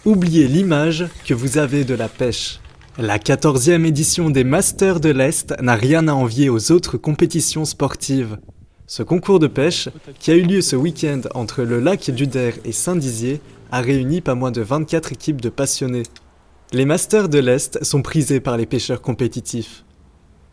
Oubliez l'image que vous avez de la pêche. La 14e édition des Masters de l'Est n'a rien à envier aux autres compétitions sportives. Ce concours de pêche, qui a eu lieu ce week-end entre le lac d'Uder et Saint-Dizier, a réuni pas moins de 24 équipes de passionnés. Les Masters de l'Est sont prisés par les pêcheurs compétitifs.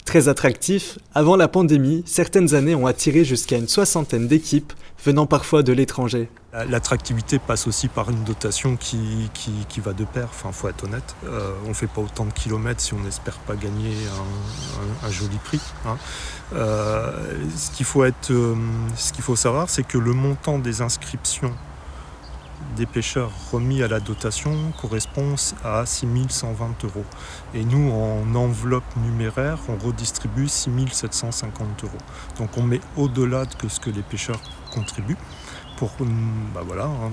Très attractifs, avant la pandémie, certaines années ont attiré jusqu'à une 60aine d'équipes, venant parfois de l'étranger. L'attractivité passe aussi par une dotation qui va de pair, faut être honnête. On ne fait pas autant de kilomètres si on n'espère pas gagner un joli prix. Ce qu'il faut savoir, c'est que le montant des inscriptions des pêcheurs remis à la dotation correspond à 6 120 €. Et nous, en enveloppe numéraire, on redistribue 6 750 €. Donc on met au-delà de ce que les pêcheurs contribuent.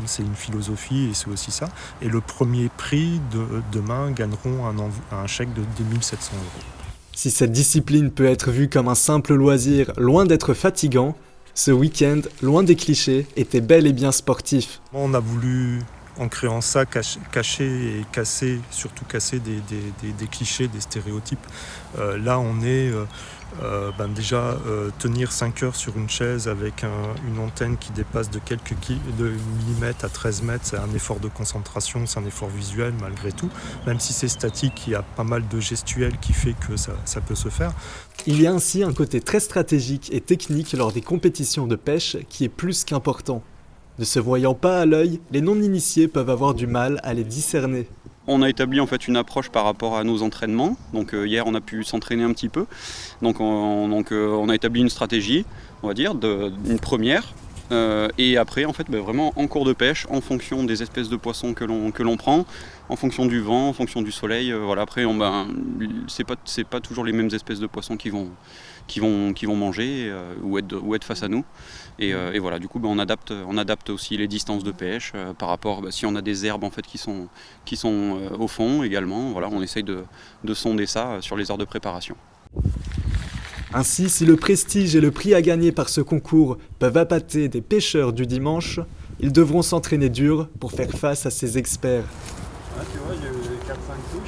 C'est une philosophie et c'est aussi ça. Et le premier prix demain gagneront un chèque de 2 700 €. Si cette discipline peut être vue comme un simple loisir, loin d'être fatigant, ce week-end, loin des clichés, était bel et bien sportif. On a voulu, en créant ça, cacher et casser des clichés, des stéréotypes. Là, on est tenir 5 heures sur une chaise avec une antenne qui dépasse de quelques millimètres à 13 mètres, c'est un effort de concentration, c'est un effort visuel malgré tout. Même si c'est statique, il y a pas mal de gestuels qui fait que ça peut se faire. Il y a ainsi un côté très stratégique et technique lors des compétitions de pêche qui est plus qu'important. Ne se voyant pas à l'œil, les non-initiés peuvent avoir du mal à les discerner. On a établi en fait une approche par rapport à nos entraînements. Donc hier on a pu s'entraîner un petit peu. Donc on a établi une stratégie, on va dire, une première. Et après en fait vraiment en cours de pêche, en fonction des espèces de poissons que l'on prend, en fonction du vent, en fonction du soleil. Après c'est pas toujours les mêmes espèces de poissons qui vont manger ou être face à nous. Et voilà, du coup on adapte aussi les distances de pêche par rapport si on a des herbes en fait qui sont au fond également. Voilà, on essaye de sonder ça sur les heures de préparation. Ainsi, si le prestige et le prix à gagner par ce concours peuvent appâter des pêcheurs du dimanche, ils devront s'entraîner dur pour faire face à ces experts. Tu vois, il y a eu 4-5 touches.